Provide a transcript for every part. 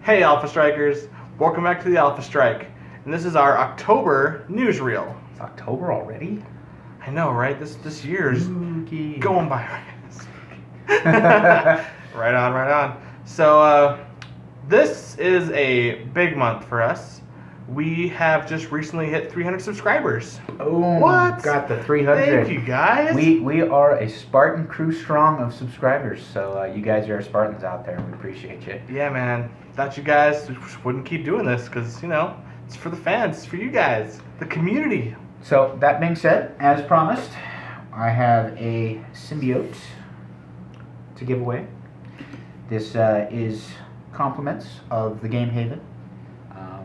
Hey Alpha Strikers, welcome back to the Alpha Strike, and this is our October newsreel. It's October already? I know, right? This year's Spooky. going by. Right on. So this is a big month for us. We have just recently hit 300 subscribers. Oh, What? Got the 300. Thank you guys. We are a Spartan crew strong of subscribers, so you guys are Spartans out there, and we appreciate you. Yeah, man. Thought you guys wouldn't keep doing this because, it's for the fans, it's for you guys, the community. So, that being said, as promised, I have a symbiote to give away. This is compliments of the Game Haven.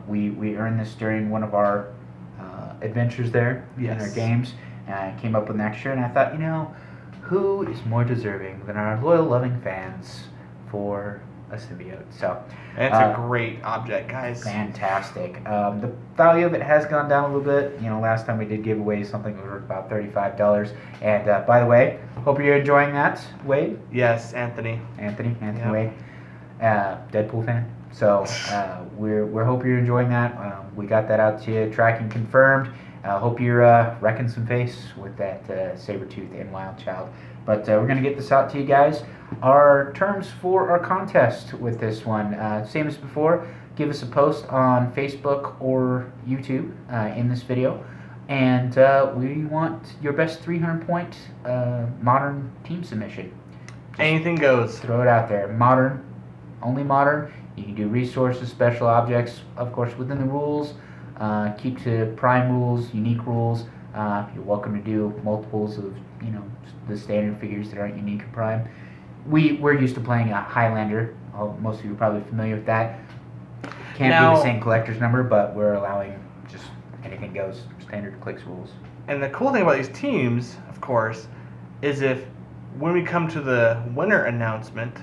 We earned this during one of our adventures there in our games, and I came up with an extra, and I thought, who is more deserving than our loyal, loving fans for a symbiote? So, and it's a great object, guys. Fantastic. The value of it has gone down a little bit. Last time we did give away something that was worth about $35. And by the way, hope you're enjoying that, Wade. Yes, Anthony Yep. Wade, Deadpool fan. So we're hope you're enjoying that. We got that out to you, tracking confirmed. Hope you're wrecking some face with that Sabretooth and Wild Child. But we're going to get this out to you guys. Our terms for our contest with this one, same as before, give us a post on Facebook or YouTube in this video. And we want your best 300-point modern team submission. Just anything goes. Throw it out there. Modern, only modern. You can do resources, special objects, of course, within the rules. Keep to prime rules, unique rules. You're welcome to do multiples of, the standard figures that aren't unique or prime. We're used to playing a Highlander. Most of you are probably familiar with that. Can't be the same collector's number, but we're allowing just anything goes, standard clicks rules. And the cool thing about these teams, of course, is when we come to the winner announcement,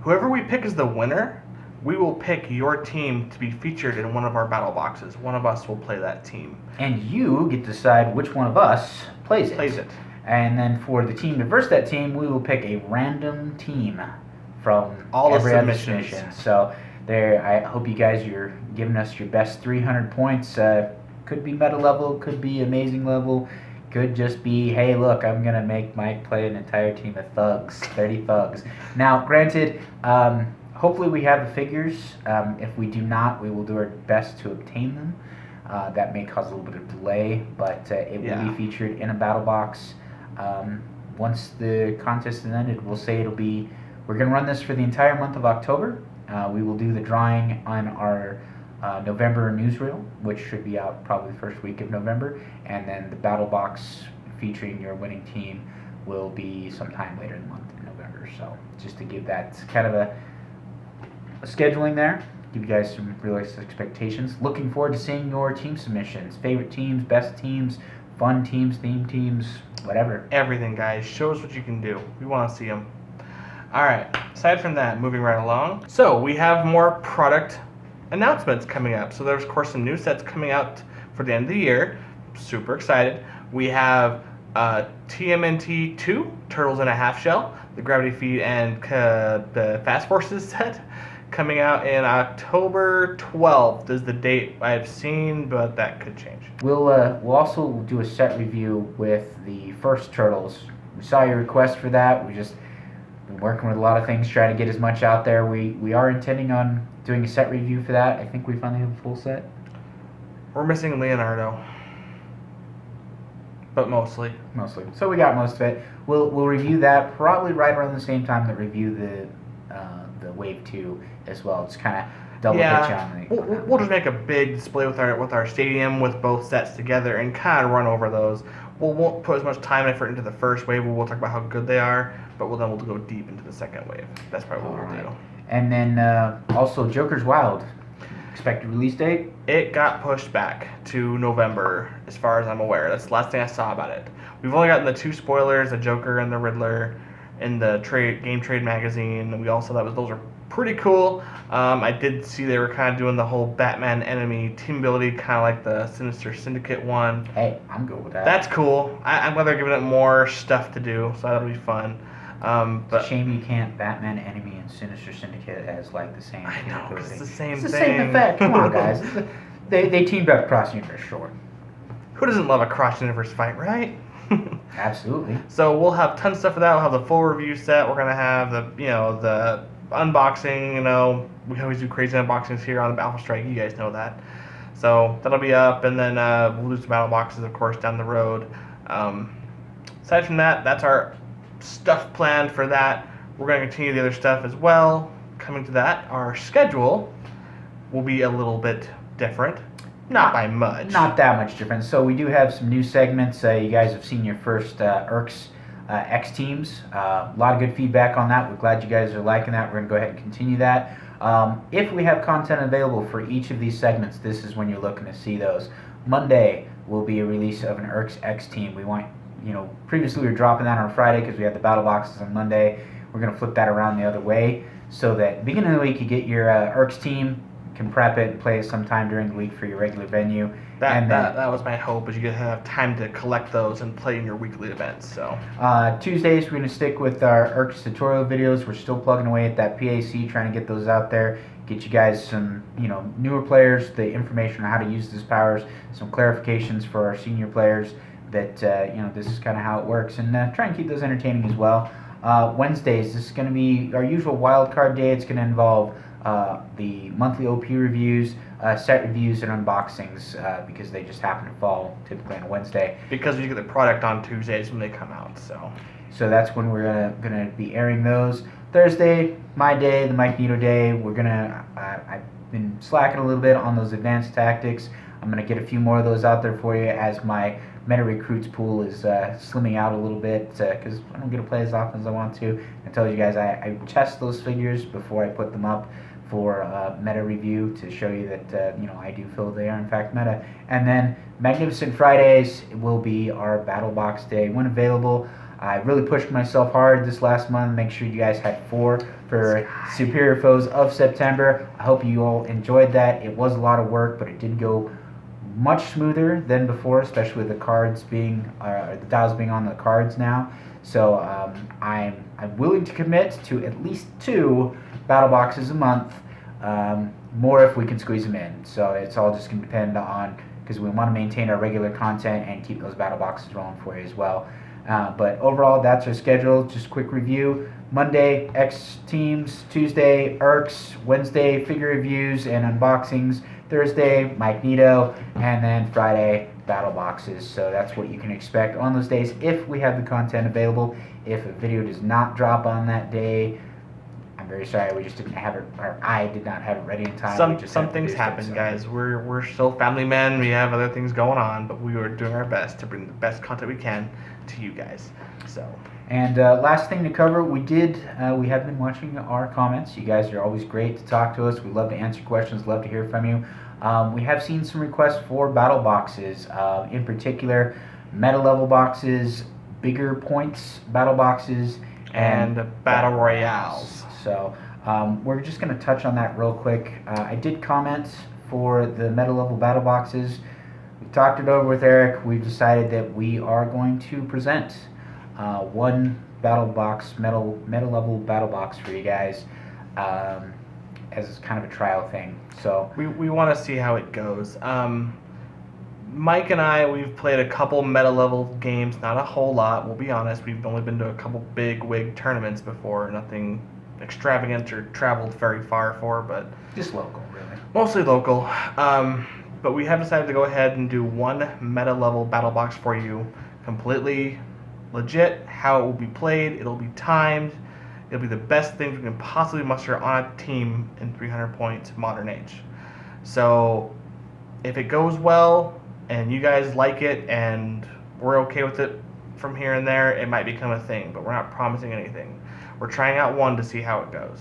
whoever we pick as the winner, we will pick your team to be featured in one of our battle boxes. One of us will play that team. And you get to decide which one of us plays it. And then for the team to verse that team, we will pick a random team from all every the other submissions. submission. So there, I hope you guys are giving us your best 300 points. Could be meta level, could be amazing level, could just be, hey, look, I'm going to make Mike play an entire team of thugs, 30 thugs. Now, granted, hopefully we have the figures. If we do not, we will do our best to obtain them. That may cause a little bit of delay, but it will be featured in a battle box. Once the contest is ended, we'll say we're going to run this for the entire month of October. We will do the drawing on our November newsreel, which should be out probably the first week of November, and then the battle box featuring your winning team will be sometime later in the month in November. So just to give that kind of a scheduling there, give you guys some realistic expectations. Looking forward to seeing your team submissions, favorite teams, best teams, fun teams, theme teams, whatever. Everything, guys. Show us what you can do. We want to see them. All right. Aside from that, moving right along. So we have more product announcements coming up. So there's, of course, some new sets coming out for the end of the year. Super excited. We have TMNT 2, Turtles in a Half Shell, the Gravity Feed and the Fast Forces set, coming out in October 12th is the date I've seen, but that could change. We'll also do a set review with the first Turtles. We saw your request for that. We just been working with a lot of things, trying to get as much out there. We are intending on doing a set review for that. I think we finally have a full set. We're missing Leonardo, but mostly. So we got most of it. We'll review that probably right around the same time that review the Wave 2 as well. It's kind of double hit you on the. We'll just make a big display with our stadium with both sets together and kind of run over those. We won't put as much time and effort into the first wave. We'll talk about how good they are, but we'll go deep into the second wave. That's probably what we'll do. And then also Joker's Wild. Expected release date? It got pushed back to November, as far as I'm aware. That's the last thing I saw about it. We've only gotten the 2 spoilers, the Joker and the Riddler, in the Game Trade magazine. We also thought those are pretty cool. I did see they were kind of doing the whole Batman enemy team ability, kind of like the Sinister Syndicate one. Hey, I'm good with that. That's cool. I'm glad they're giving it more stuff to do, so that'll be fun. It's a But shame you can't Batman Enemy and Sinister Syndicate as like the same I know, 'cause capability. it's the same It's the thing. same effect. Come on, guys. They teamed up across the universe, sure. Who doesn't love a cross-universe fight, right? Absolutely. So we'll have tons of stuff for that. We'll have the full review set. We're gonna have the unboxing. We always do crazy unboxings here on the Alpha Strike. You guys know that. So that'll be up, and then we'll do some battle boxes, of course, down the road. Aside from that, that's our stuff planned for that. We're gonna continue the other stuff as well. Coming to that, our schedule will be a little bit different. Not by much. Not that much different. So we do have some new segments. You guys have seen your first Erks X teams. A lot of good feedback on that. We're glad you guys are liking that. We're going to go ahead and continue that. If we have content available for each of these segments, this is when you're looking to see those. Monday will be a release of an Erks X team. We want, previously we were dropping that on Friday because we had the battle boxes on Monday. We're going to flip that around the other way so that beginning of the week you get your Erks team, can prep it and play it sometime during the week for your regular venue. That was my hope, is you could have time to collect those and play in your weekly events. So Tuesdays we're going to stick with our Erks tutorial videos. We're still plugging away at that PAC, trying to get those out there, get you guys some newer players the information on how to use these powers, some clarifications for our senior players that this is kind of how it works, and try and keep those entertaining as well. Wednesdays, this is going to be our usual wild card day. It's going to involve the monthly OP reviews, set reviews, and unboxings because they just happen to fall typically on a Wednesday. Because you get the product on Tuesdays when they come out, so that's when we're gonna be airing those. Thursday, my day, the Mike Nito day. I've been slacking a little bit on those advanced tactics. I'm gonna get a few more of those out there for you as my meta recruits pool is slimming out a little bit because I don't get to play as often as I want to. I told you guys I test those figures before I put them up for meta review to show you that I do feel they are in fact meta. And then Magnificent Fridays will be our battle box day when available. I really pushed myself hard this last month. Make sure you guys had 4 for Superior Foes of September. I hope you all enjoyed that. It was a lot of work, but it did go much smoother than before, especially with the cards being the dials being on the cards now. So I'm willing to commit to at least 2 battle boxes a month, more if we can squeeze them in. So it's all just going to depend on, because we want to maintain our regular content and keep those battle boxes rolling for you as well. But overall, that's our schedule. Just a quick review. Monday, X Teams. Tuesday, Erks. Wednesday, figure reviews and unboxings. Thursday, Mike Nito. And then Friday, battle boxes. So that's what you can expect on those days if we have the content available. If a video does not drop on that day, I'm very sorry, we just didn't have it, or I did not have it ready in time. some things happen, guys. We're still family men. We have other things going on, but we are doing our best to bring the best content we can to you guys. So. And last thing to cover, we have been watching our comments. You guys are always great to talk to us. We love to answer questions, love to hear from you. We have seen some requests for battle boxes, in particular, meta level boxes, bigger points battle boxes, and battle royales. So we're just going to touch on that real quick. I did comment for the meta level battle boxes. We talked it over with Eric. We've decided that we are going to present one battle box, meta level battle box for you guys as kind of a trial thing. So we want to see how it goes. Mike and I, we've played a couple meta level games, not a whole lot. We'll be honest. We've only been to a couple big wig tournaments before. Nothing extravagant or traveled very far for, but just local, really. Mostly local. But we have decided to go ahead and do one meta level battle box for you, completely legit. How it will be played, it'll be timed. It'll be the best things we can possibly muster on a team in 300 points modern age. So if it goes well and you guys like it and we're okay with it from here and there, it might become a thing, but we're not promising anything. We're trying out one to see how it goes.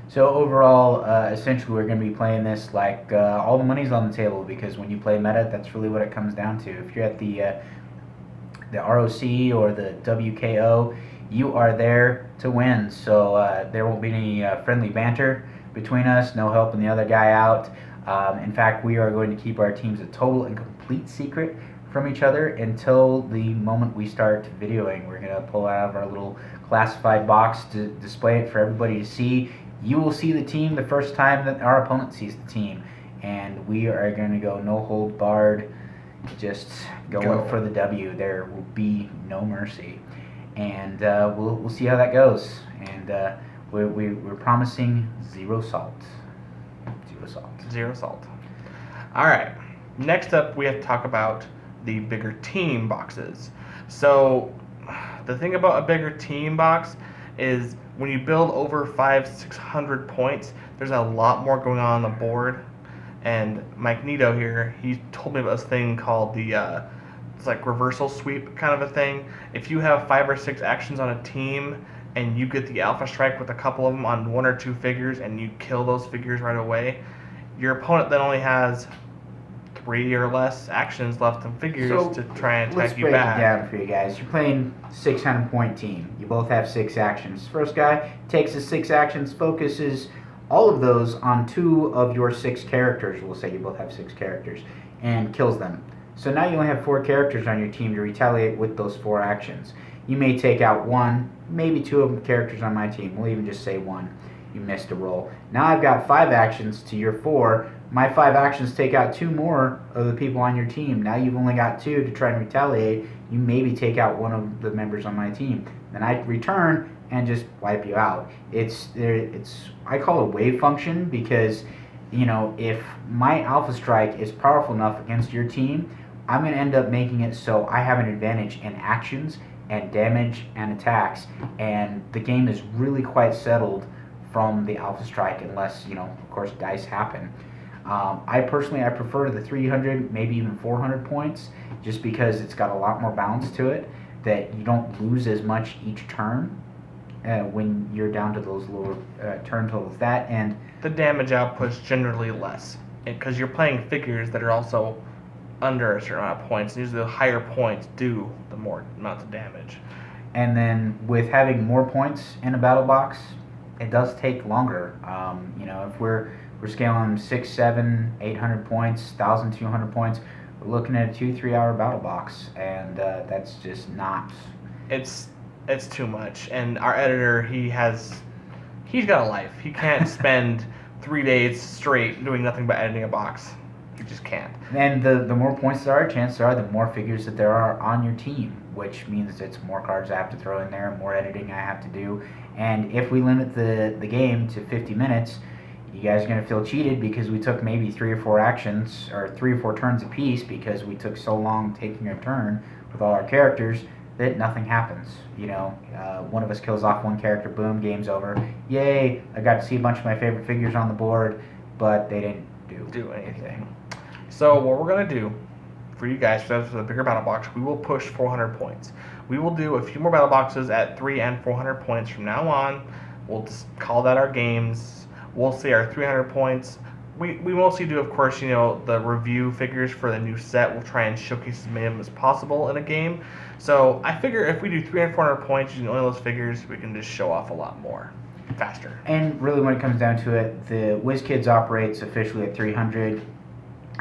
So overall, essentially we're going to be playing this like all the money's on the table, because when you play meta, that's really what it comes down to. If you're at the ROC or the WKO, you are there to win. So there won't be any friendly banter between us, no helping the other guy out. In fact, we are going to keep our teams a total and complete secret from each other until the moment we start videoing. We're going to pull out of our little classified box to display it for everybody to see. You will see the team the first time that our opponent sees the team, and we are going to go no hold barred, just going for the W. There will be no mercy, and we'll see how that goes. And we're promising zero salt. Zero salt. Zero salt. All right. Next up, we have to talk about the bigger team boxes. So the thing about a bigger team box is when you build over 500-600 points, there's a lot more going on the board. And Mike Nito here, he told me about this thing called the it's like reversal sweep kind of a thing. If you have 5 or 6 actions on a team and you get the alpha strike with a couple of them on 1 or 2 figures and you kill those figures right away, your opponent then only has 3 or less actions left in figures to try and attack you back. Let's break it down for you guys. You're playing 600 point team. You both have 6 actions. First guy takes his 6 actions, focuses all of those on 2 of your 6 characters. We'll say you both have 6 characters, and kills them. So now you only have 4 characters on your team to retaliate with those 4 actions. You may take out 1, maybe 2 of the characters on my team. We'll even just say 1. You missed a roll. Now I've got 5 actions to your 4. My 5 actions take out 2 more of the people on your team. Now you've only got 2 to try and retaliate. You maybe take out 1 of the members on my team. Then I return and just wipe you out. It's I call it a wave function because, you know, if my alpha strike is powerful enough against your team, I'm going to end up making it so I have an advantage in actions and damage and attacks, and the game is really quite settled from the alpha strike unless, you know, of course, dice happen. I personally prefer the 300, maybe even 400 points, just because it's got a lot more balance to it, that you don't lose as much each turn when you're down to those lower turn totals. That and the damage output's generally less because you're playing figures that are also under a certain amount of points. Usually the higher points do the more amounts of damage. And then with having more points in a battle box, it does take longer. You know, if we're scaling 600, 700, 800 points, 1,200 points, we're looking at a 2-3 hour battle box, and that's just not. It's too much. And our editor, he's got a life. He can't spend 3 days straight doing nothing but editing a box. He just can't. And the more points there are, chances are the more figures that there are on your team, which means it's more cards I have to throw in there, more editing I have to do. And if we limit the game to 50 minutes, you guys are going to feel cheated because we took maybe 3 or 4 actions or 3 or 4 turns apiece because we took so long taking a turn with all our characters that nothing happens. You know, one of us kills off one character, boom, game's over. Yay, I got to see a bunch of my favorite figures on the board, but they didn't do anything. So what we're going to do for you guys, for the bigger battle box, we will push 400 points. We will do a few more battle boxes at 300 and 400 points from now on. We'll just call that our games. We'll say our 300 points. We mostly do, of course, you know, the review figures for the new set. We'll try and showcase as many of them as possible in a game. So I figure if we do 300, 400 points using only those figures, we can just show off a lot more faster. And really, when it comes down to it, the WizKids operates officially at 300.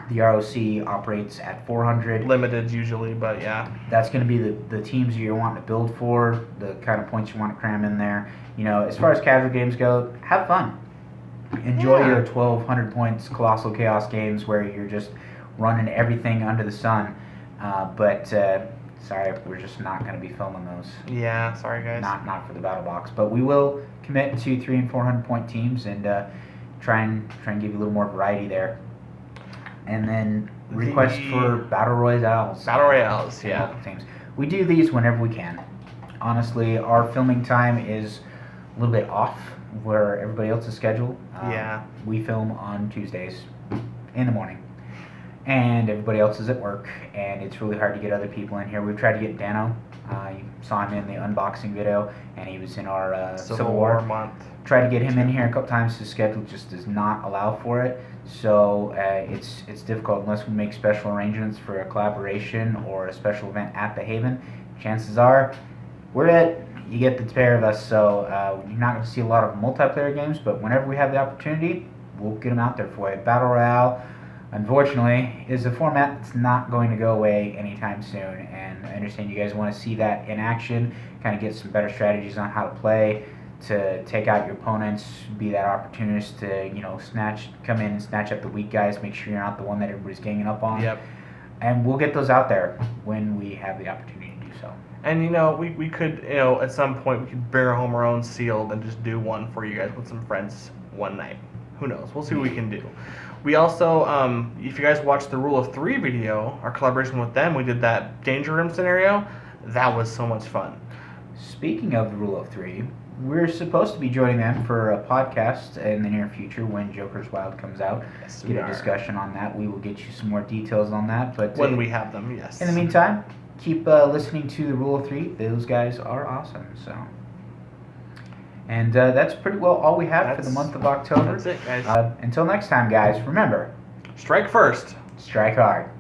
The ROC operates at 400. Limited usually, but yeah. That's going to be the teams you're wanting to build for, the kind of points you want to cram in there. You know, as far as casual games go, have fun. Enjoy your 1,200 points Colossal Chaos games where you're just running everything under the sun. But sorry, we're just not going to be filming those. Yeah, sorry guys. Not for the battle box, but we will commit to 300 and 400 point teams and try and give you a little more variety there. And then request for battle royales. Battle royales, yeah. Teams. We do these whenever we can. Honestly, our filming time is a little bit off where everybody else's schedule. Yeah. We film on Tuesdays in the morning, and everybody else is at work, and it's really hard to get other people in here. We've tried to get Dano. You saw him in the unboxing video, and he was in our Civil War month. Tried to get him in here a couple times. His schedule just does not allow for it. So it's difficult unless we make special arrangements for a collaboration or a special event at the Haven. Chances are, you get the pair of us. So you're not going to see a lot of multiplayer games, but whenever we have the opportunity, we'll get them out there for you. Battle Royale, unfortunately, is a format that's not going to go away anytime soon. And I understand you guys want to see that in action, kind of get some better strategies on how to play, to take out your opponents, be that opportunist to, come in and snatch up the weak guys, make sure you're not the one that everybody's ganging up on. Yep. And we'll get those out there when we have the opportunity to do so. And we could, at some point we could bear home our own sealed and just do one for you guys with some friends one night. Who knows? We'll see what we can do. We also, if you guys watched the Rule of 3 video, our collaboration with them, we did that Danger Room scenario. That was so much fun. Speaking of the Rule of 3, we're supposed to be joining them for a podcast in the near future when Joker's Wild comes out. Yes, Get a discussion on that. We will get you some more details on that. But when we have them, yes. In the meantime, keep listening to the Rule of 3. Those guys are awesome. So, and that's pretty well all we have for the month of October. That's it, guys. Until next time, guys. Remember, strike first. Strike hard.